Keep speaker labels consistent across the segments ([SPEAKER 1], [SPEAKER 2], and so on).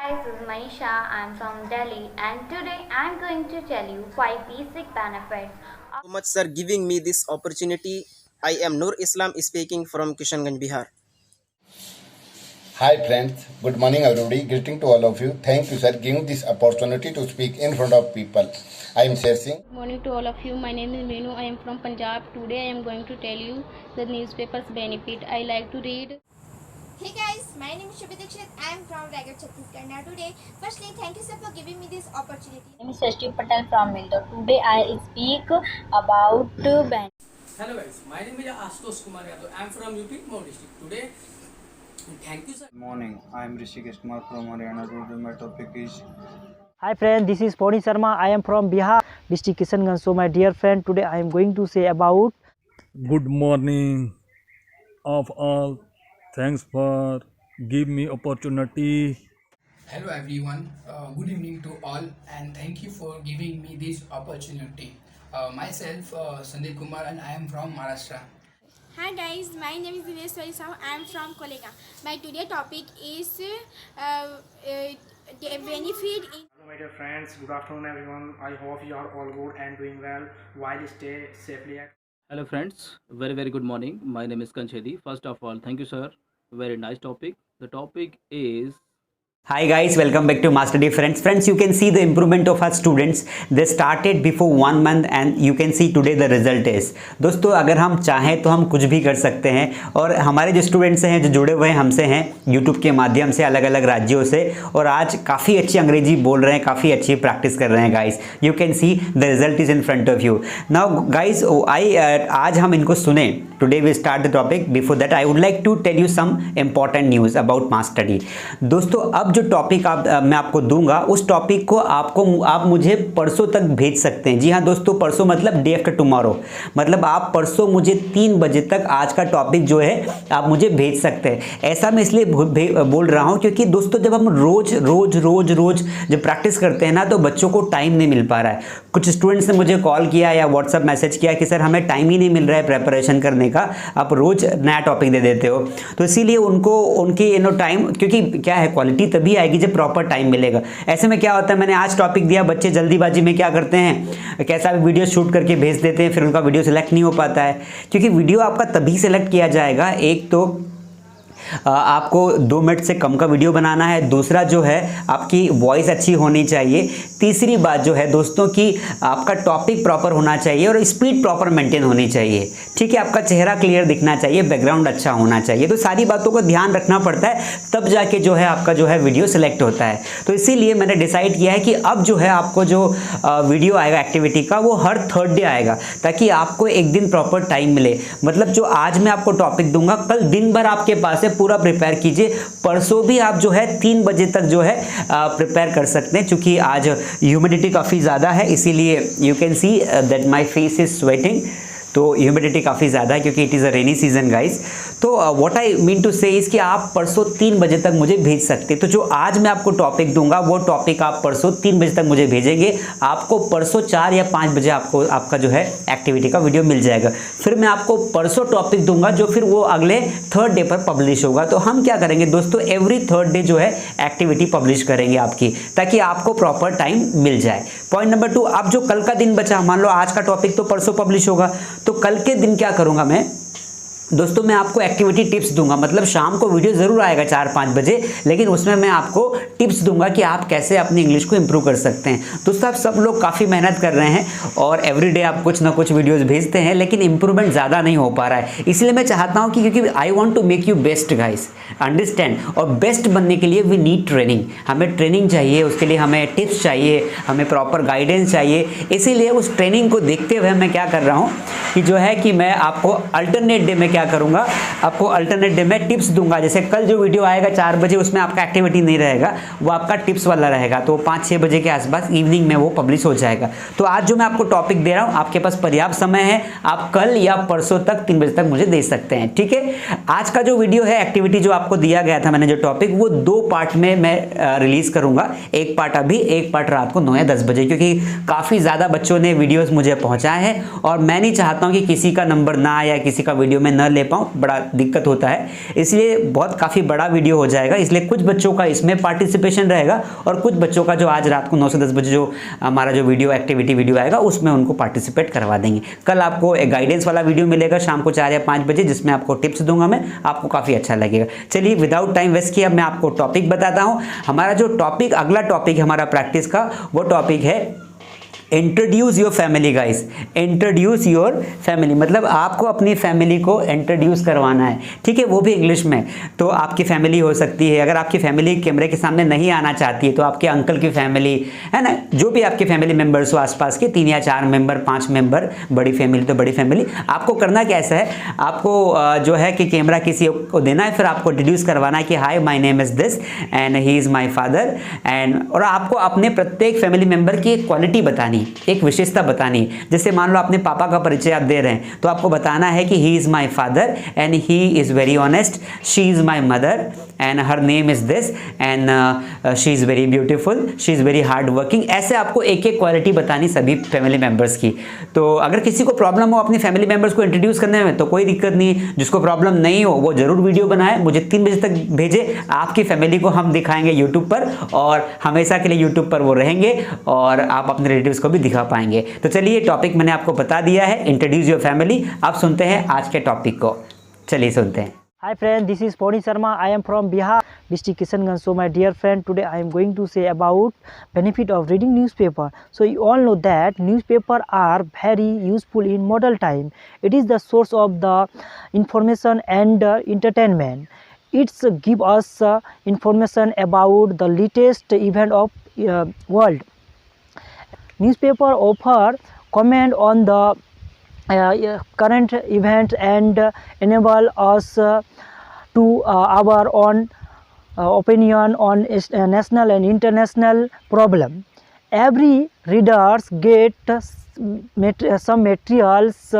[SPEAKER 1] This is Manisha. I'm from Delhi, and today I'm going to tell you 5 basic benefits.
[SPEAKER 2] So much, sir, giving me this opportunity. I am Nur Islam speaking from Kishanganj, Bihar.
[SPEAKER 3] Hi friends, good morning everybody. Greeting to all of you. Thank you sir giving this opportunity to speak in front of people. I am Sher Singh.
[SPEAKER 4] Good morning to all of you. My name is Meenu. I am from Punjab. Today I am going to tell you the newspaper's benefit. I like to read.
[SPEAKER 5] Hey guys, my name is Shubhi Dixit. I am from Raigad, Chhattisgarh. Now today, firstly, thank you sir for giving me this opportunity.
[SPEAKER 6] My name is Shashti Patel from Indore. Today I speak about bank.
[SPEAKER 7] Hello guys, my name is Ashutosh Kumar Yadav. I am from UP Mou district. Today, thank you sir.
[SPEAKER 8] Good morning, I am Rishikesh Kumar from Haryana. Today my topic is.
[SPEAKER 9] Hi friend, this is Pony Sharma. I am from Bihar district Kishanganj. So my dear friend, today I am going to say about.
[SPEAKER 10] Good morning of all. Thanks for give me opportunity.
[SPEAKER 11] Hello everyone, good evening to all and thank you for giving me this opportunity. Myself Sandeep Kumar and I am from Maharashtra.
[SPEAKER 5] Hi guys, my name is Dinesh Sahu. I am from Kolega. My today topic is the benefit in.
[SPEAKER 12] Hello my dear friends, good afternoon everyone. I hope you are all good and doing well while stay safely at.
[SPEAKER 13] Hello friends, very good morning. My name is Kanchedi. First of all, thank you sir. Very nice topic. The topic is.
[SPEAKER 14] Hi guys, welcome back to Master D friends. Friends, you can see the improvement of our students. They started before 1 month and you can see today the result is. दोस्तों अगर हम चाहें तो हम कुछ भी कर सकते हैं और हमारे जो स्टूडेंट्स हैं जो जुड़े हुए हैं हमसे हैं YouTube के माध्यम से अलग अलग राज्यों से और आज काफ़ी अच्छी अंग्रेजी बोल रहे हैं, काफ़ी अच्छी प्रैक्टिस कर रहे हैं guys. You can see the result is in front of you. Now guys आज हम इनको सुने. Today we start the topic. Before that I would like to tell you some important news about Master D. दोस्तों अब जो topic मैं आपको दूंगा उस टॉपिक को आप मुझे परसों तक भेज सकते हैं. जी हाँ दोस्तों, परसों मतलब डे आफ्टर टुमारो, मतलब आप परसों मुझे 3 बजे तक आज का टॉपिक जो है आप मुझे भेज सकते हैं. ऐसा मैं इसलिए बोल रहा हूँ क्योंकि दोस्तों जब हम रोज जब प्रैक्टिस करते हैं ना तो बच्चों को टाइम नहीं मिल पा रहा है. कुछ स्टूडेंट्स ने मुझे कॉल किया या व्हाट्सअप मैसेज किया कि सर हमें टाइम ही नहीं मिल रहा है प्रेपरेशन करने का, आप रोज नया टॉपिक दे देते हो. तो इसीलिए उनकी टाइम, क्योंकि क्या है क्वालिटी तभी आएगी जब प्रॉपर टाइम मिलेगा. ऐसे में क्या होता है, मैंने आज टॉपिक दिया, बच्चे जल्दीबाजी में क्या करते हैं, कैसा भी वीडियो शूट करके भेज देते हैं, फिर उनका वीडियो सिलेक्ट नहीं हो पाता है. क्योंकि वीडियो आपका तभी सिलेक्ट किया जाएगा, एक तो आपको 2 मिनट से कम का वीडियो बनाना है, दूसरा जो है आपकी वॉइस अच्छी होनी चाहिए, तीसरी बात जो है दोस्तों कि आपका टॉपिक प्रॉपर होना चाहिए और स्पीड प्रॉपर मेंटेन होनी चाहिए. ठीक है, आपका चेहरा क्लियर दिखना चाहिए, बैकग्राउंड अच्छा होना चाहिए. तो सारी बातों को ध्यान रखना पड़ता है, तब जाके जो है आपका जो है वीडियो सिलेक्ट होता है. तो इसीलिए मैंने डिसाइड किया है कि अब जो है आपको जो वीडियो आएगा एक्टिविटी का वो हर 3rd डे आएगा, ताकि आपको एक दिन प्रॉपर टाइम मिले. मतलब जो आज मैं आपको टॉपिक दूंगा कल दिन भर आपके पास है, पूरा प्रिपेयर कीजिए. परसों भी आप जो है 3 बजे तक जो है प्रिपेयर कर सकते हैं. चूंकि आज ह्यूमिडिटी काफ़ी ज़्यादा है इसीलिए you can see that my face is sweating. तो ह्यूमिडिटी काफ़ी ज़्यादा है क्योंकि it is a rainy season guys. तो व्हाट आई मीन टू से इज़ कि आप परसों 3 बजे तक मुझे भेज सकते हैं. तो जो आज मैं आपको टॉपिक दूंगा वो टॉपिक आप परसों 3 बजे तक मुझे भेजेंगे. आपको परसों 4 या 5 बजे आपका जो है एक्टिविटी का वीडियो मिल जाएगा. फिर मैं आपको परसों टॉपिक दूंगा जो फिर वो अगले 3rd डे पर पब्लिश होगा. तो हम क्या करेंगे दोस्तों, एवरी 3rd डे जो है एक्टिविटी पब्लिश करेंगे आपकी, ताकि आपको प्रॉपर टाइम मिल जाए. पॉइंट नंबर 2, अब जो कल का दिन बचा, मान लो आज का टॉपिक तो परसों पब्लिश होगा, तो कल के दिन क्या करूंगा मैं दोस्तों, मैं आपको एक्टिविटी टिप्स दूंगा. मतलब शाम को वीडियो ज़रूर आएगा 4-5 बजे, लेकिन उसमें मैं आपको टिप्स दूंगा कि आप कैसे अपनी इंग्लिश को इंप्रूव कर सकते हैं. दोस्तों आप सब लोग काफ़ी मेहनत कर रहे हैं और एवरीडे आप कुछ ना कुछ वीडियोस भेजते हैं, लेकिन इंप्रूवमेंट ज़्यादा नहीं हो पा रहा है. इसलिए मैं चाहता हूँ कि क्योंकि I want to make you best guys, understand. और बेस्ट बनने के लिए वी नीड ट्रेनिंग. हमें ट्रेनिंग चाहिए, उसके लिए हमें टिप्स चाहिए, हमें प्रॉपर गाइडेंस चाहिए. इसीलिए उस ट्रेनिंग को देखते हुए मैं क्या कर रहा हूँ कि जो है कि मैं आपको अल्टरनेट डे में क्या करूंगा, आपको अल्टरनेट डे में टिप्स दूंगा. जैसे कल जो वीडियो आएगा 4 बजे, उसमें आपका एक्टिविटी नहीं रहेगा, वो आपका टिप्स वाला रहेगा. तो 5-6 बजे के आसपास इवनिंग में वो पब्लिश हो जाएगा. तो आज जो मैं आपको टॉपिक दे रहा हूँ, आपके पास पर्याप्त समय है, आप कल या परसों तक 3 बजे तक मुझे दे सकते हैं. ठीक है, आज का जो वीडियो है एक्टिविटी जो आपको दिया गया था, मैंने जो टॉपिक, वो 2 पार्ट में मैं रिलीज करूंगा. एक पार्ट अभी, एक पार्ट रात को 9 या 10 बजे, क्योंकि काफ़ी ज़्यादा बच्चों ने वीडियोज़ मुझे पहुँचाए हैं और मैं नहीं चाहता हूँ कि किसी का नंबर ना या किसी का वीडियो में न न ले पाऊँ, बड़ा दिक्कत होता है, इसलिए बहुत काफ़ी बड़ा वीडियो हो जाएगा। इसलिए कुछ बच्चों का इसमें पार्टिसिपेशन रहेगा और कुछ बच्चों का जो आज रात को 9 से 10 बजे जो हमारा जो वीडियो एक्टिविटी वीडियो आएगा उसमें उनको पार्टिसिपेट करवा देंगे। कल आपको एक गाइडेंस वाला वीडियो मिलेगा शाम को 4 या 5 बजे, जिसमें आपको टिप्स दूंगा मैं, आपको काफ़ी अच्छा लगेगा। चलिए विदाउट टाइम वेस्ट किए अब मैं आपको टॉपिक बताता हूँ। हमारा जो टॉपिक, अगला टॉपिक हमारा प्रैक्टिस का, वो टॉपिक है introduce your family guys. Introduce your family मतलब आपको अपनी फैमिली को इंट्रोड्यूस करवाना है, ठीक है, वो भी इंग्लिश में। तो आपकी फैमिली हो सकती है, अगर आपकी फैमिली कैमरे के सामने नहीं आना चाहती है तो आपके अंकल की फैमिली है ना, जो भी आपके फैमिली मेम्बर्स हो आसपास के 3 या 4 मेंबर, 5 मेंबर, बड़ी फैमिली तो बड़ी फैमिली। आपको करना कैसा है, आपको जो है कि कैमरा किसी को देना है, फिर आपको इंट्रोड्यूस करवाना है कि hi my name is this and he is my father and, और आपको अपने प्रत्येक फैमिली मेम्बर की एक क्वालिटी बतानी, एक विशेषता बतानी। जैसे मान लो अपने पापा का परिचय आप दे रहे हैं तो आपको बताना है कि he is my father and he is very honest, she is my mother and her name is this and she is very beautiful, she is very hard working. ऐसे आपको एक एक क्वालिटी बतानी सभी फैमिली मेम्बर्स की। तो अगर किसी को प्रॉब्लम हो अपनी फैमिली मेम्बर्स को इंट्रोड्यूस करने में तो कोई दिक्कत नहीं, जिसको प्रॉब्लम नहीं हो वो जरूर वीडियो बनाए, मुझे 3 बजे तक भेजे, आपकी फैमिली को हम दिखाएंगे यूट्यूब पर और हमेशा के लिए यूट्यूब पर वो रहेंगे और आप अपने रिलेटिव्स को भी दिखा पाएंगे। तो चलिए टॉपिक मैंने आपको बता दिया है, इंट्रोड्यूस योर फैमिली। आप सुनते हैं आज के टॉपिक को, चलिए सुनते हैं।
[SPEAKER 9] Hi friend, this is Pony Sharma. I am from Bihar district Kishanganj. So my dear friend, today I am going to say about benefit of reading newspaper. So you all know that newspaper are very useful in modern time. It is the source of the information and entertainment. It's give us information about the latest event of world. Newspaper offer comment on the current events and enable us to our own opinion on national and international problem. Every readers get some materials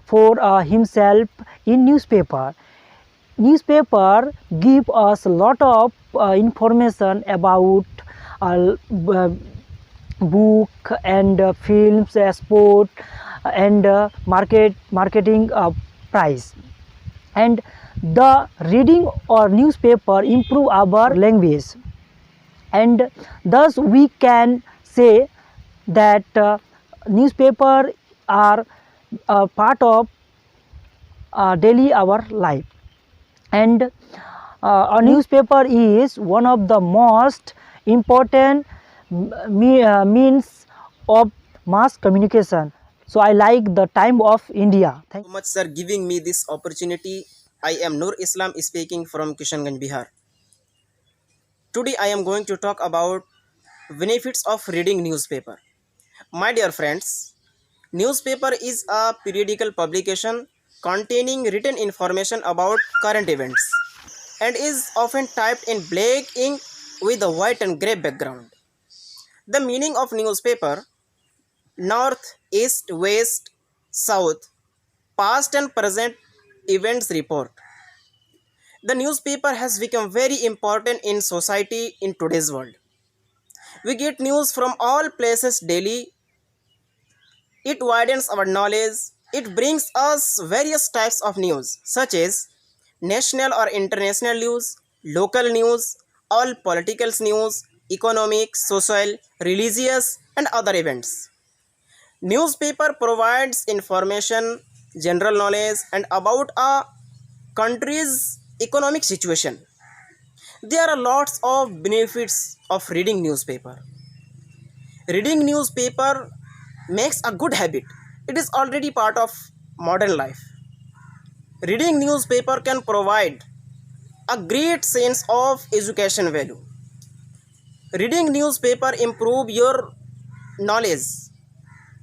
[SPEAKER 9] for himself in newspaper. Newspaper give us a lot of information about book and films, sport and marketing price. And the reading or newspaper improve our language, and thus we can say that newspaper are a part of daily our life. And a newspaper is one of the most important means of mass communication. So I like the time of India.
[SPEAKER 2] Thank you so much sir giving me this opportunity. I am Nur Islam speaking from Kishanganj, Bihar. Today I am going to talk about benefits of reading newspaper. My dear friends, newspaper is a periodical publication containing written information about current events and is often typed in black ink with a white and grey background. The meaning of newspaper: north, east, west, south, past and present events report. The newspaper has become very important in society in today's world. We get news from all places daily. It widens our knowledge. It brings us various types of news such as national or international news, local news, all political news, economic, social, religious and other events. Newspaper provides information, general knowledge and about a country's economic situation. There are lots of benefits of reading newspaper. Reading newspaper makes a good habit. It is already part of modern life. Reading newspaper can provide a great sense of education value. Reading newspaper improve your knowledge.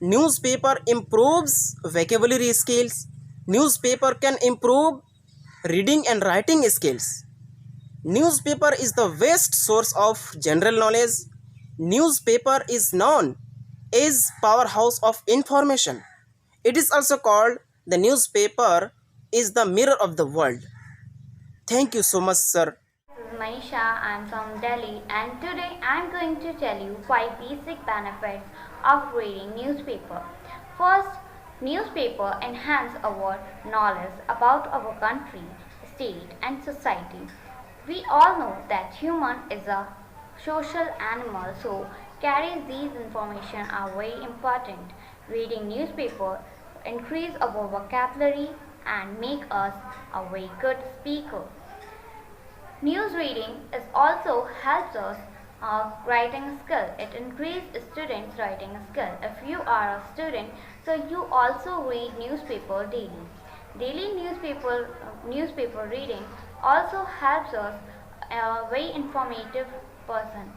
[SPEAKER 2] Newspaper improves vocabulary skills. Newspaper can improve reading and writing skills. Newspaper is the best source of general knowledge. Newspaper is known as powerhouse of information. It is also called the newspaper is the mirror of the world. Thank you so much, sir.
[SPEAKER 1] This is Manisha. I am from Delhi and today I am going to tell you 5 basic benefits of reading newspaper. First, Newspaper enhance our knowledge about our country, state and society. We all know that human is a social animal, so carries these information are very important. Reading newspaper increase our vocabulary and make us a very good speaker. News reading is also helps us writing skill. It increases students writing skill. If you are a student, so you also read newspaper daily. Daily newspaper reading also helps us a very informative person,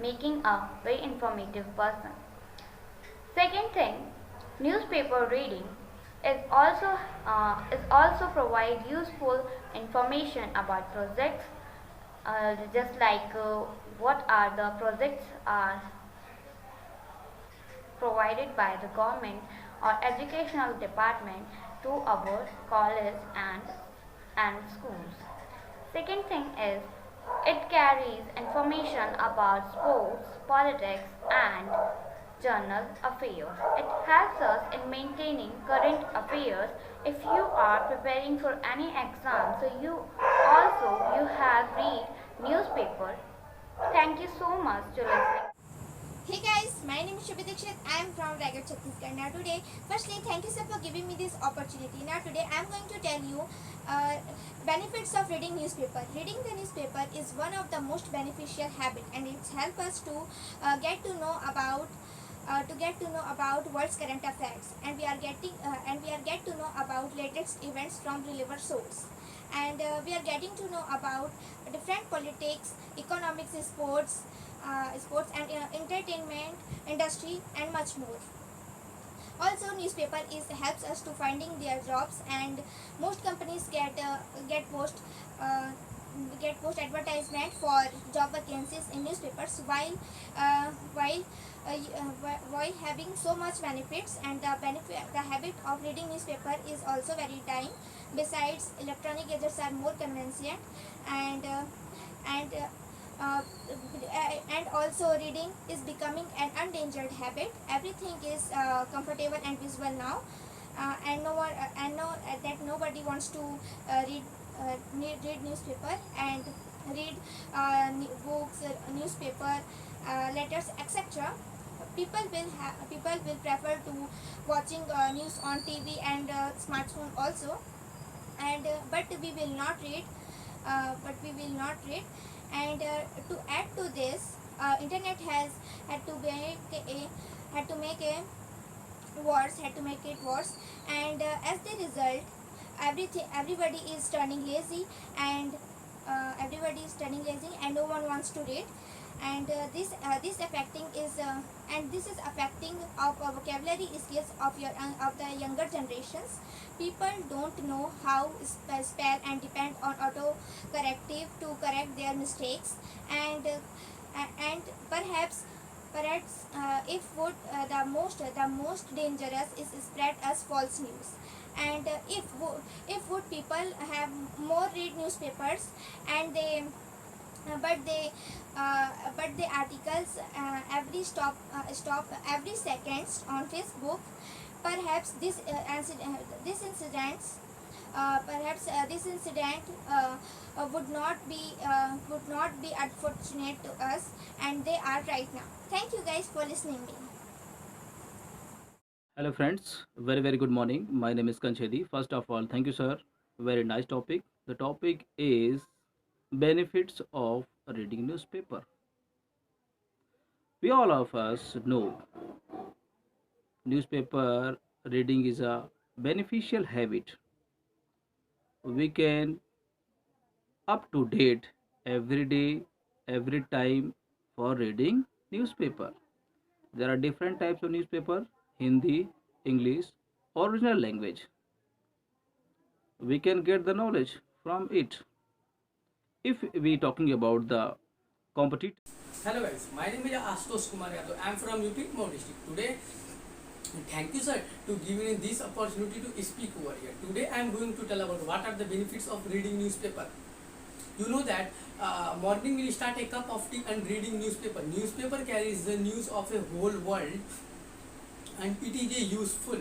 [SPEAKER 1] making a very informative person. Second thing, newspaper reading is also provide useful information about projects, just like what are the projects are provided by the government or educational department to our college and schools. Second thing is it carries information about sports, politics and journal affairs. It helps us in maintaining current affairs. If you are preparing for any exam, so you have read newspaper. Thank you so much to listening.
[SPEAKER 5] Hey guys, my name is Shubhi Dikshit. I am from Raigad, Chhattisgarh. Now today, firstly, thank you sir for giving me this opportunity. Now today, I am going to tell you benefits of reading newspaper. Reading the newspaper is one of the most beneficial habit, and it helps us to get to know about world's current affairs, and we are get to know about latest events from relevant source, and we are getting to know about different politics, economics, sports and entertainment industry and much more. Also, newspaper helps us to finding their jobs, and most companies get post advertisement for job vacancies in newspapers, while having so much benefits, and the habit of reading newspaper is also very time. Besides, electronic gadgets are more convenient, and and uh, and also reading is becoming an endangered habit. Everything is comfortable and visual now, and no one and no that nobody wants to read newspaper and read books, newspaper, letters, etc. People will prefer to watching news on TV and smartphone also, and but we will not read. And to add to this, internet has had to make it worse, and as the result, everybody is turning lazy, and no one wants to read, and this is affecting of vocabulary skills of the younger generations. People don't know how spell and depend on auto corrective to correct their mistakes, and perhaps if would the most dangerous is spread as false news, and if would people have more read newspapers, and they but the articles stop every seconds on Facebook. Perhaps this incident would not be unfortunate to us, and they are right now. Thank you guys for listening me.
[SPEAKER 13] Hello friends, very good morning. My name is Kanchedi. First of all, thank you sir. Very nice topic. The topic is benefits of reading newspaper. We all of us know newspaper reading is a beneficial habit. We can up to date every day, every time for reading newspaper. There are different types of newspaper: Hindi, English, original language. We can get the knowledge from it. If we talking about the competitive.
[SPEAKER 7] Hello guys, my name is Ashutosh Kumar Yadav. I am from UP Mau district. Today, thank you sir to giving me this opportunity to speak over here. Today I am going to tell about what are the benefits of reading newspaper. You know that morning we start a cup of tea and reading newspaper. Newspaper carries the news of a whole world, and it is a useful.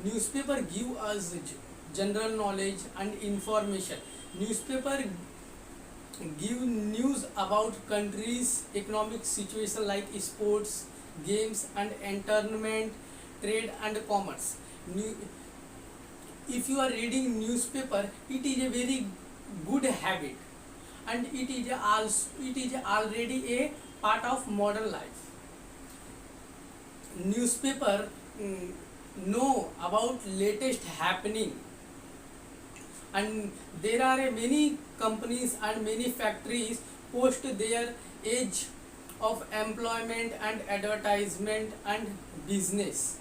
[SPEAKER 7] Newspaper give us general knowledge and information. Newspaper give news about countries' economic situation like sports, games and entertainment, trade and commerce. If you are reading newspaper, it is a very good habit, and it is already a part of modern life. Newspaper know about latest happening, and there are many companies and many factories post their age of employment and advertisement and business.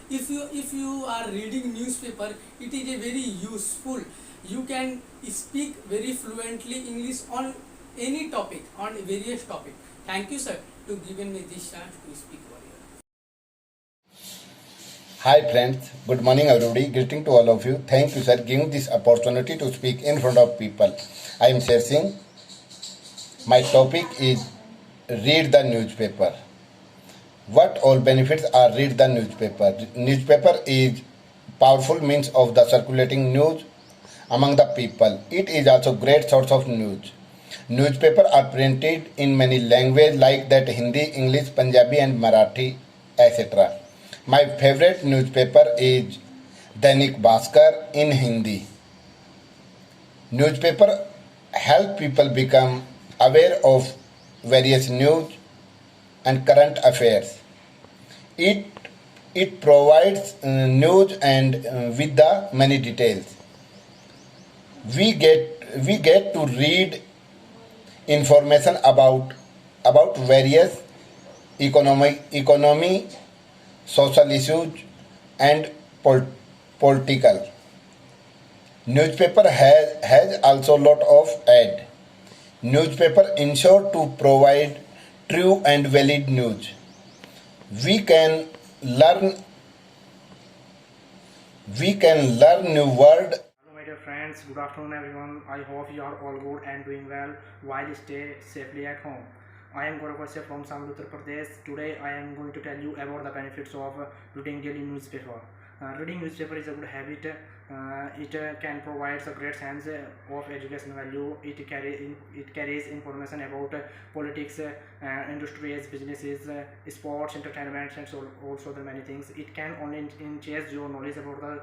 [SPEAKER 7] If you are reading newspaper, it is a very useful. You can speak very fluently English on any topic, on various topic. Thank you, sir, to giving me this chance to speak over here.
[SPEAKER 3] Hi friends, good morning everybody. Greeting to all of you. Thank you sir giving this opportunity to speak in front of people. I am Sher Singh. My topic is read the newspaper. What all benefits are read the newspaper? Newspaper is powerful means of the circulating news among the people. It is also great source of news. Newspaper are printed in many languages like that Hindi, English, Punjabi and Marathi, etc. My favorite newspaper is Dainik Bhaskar in Hindi. Newspaper help people become aware of various news and current affairs. It provides news and with the many details. We get to read information about various economy, social issues and political. Newspaper has also lot of ad. Newspaper ensure to provide true and valid news. We can learn new word.
[SPEAKER 12] Hello my dear friends, good afternoon everyone. I hope you are all good and doing well while stay safely at home. I am Gaurav Kashyap from Samad, Uttar Pradesh. Today I am going to tell you about the benefits of reading daily newspaper. Reading newspaper is a good habit. It can provide a great sense of educational value. It carries information about politics, industries, businesses, sports, entertainment, and so also the many things. It can only increase your knowledge about the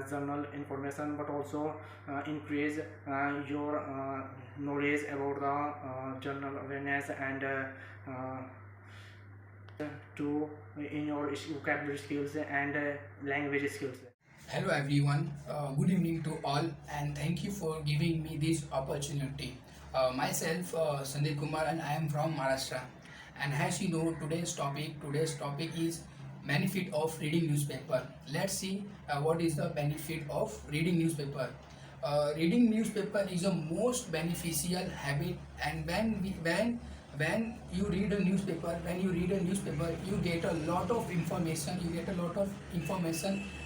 [SPEAKER 12] journal information, but also increase your knowledge about the journal awareness and to in your vocabulary skills and language skills.
[SPEAKER 11] Hello everyone, good evening to all, and thank you for giving me this opportunity. Myself Sandeep Kumar, and I am from Maharashtra. And as you know, today's topic is benefit of reading newspaper. Let's see what is the benefit of reading newspaper. Reading newspaper is a most beneficial habit, and when you read a newspaper, you get a lot of information.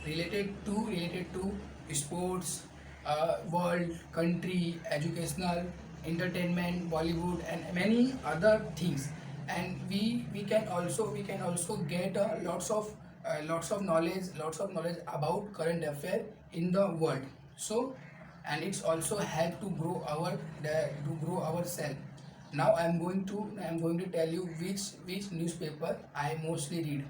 [SPEAKER 11] Related to sports, world, country, educational, entertainment, Bollywood, and many other things. And we can also get lots of knowledge about current affair in the world. So, and it's also help to grow ourselves. Now I am going to tell you which newspaper I mostly read.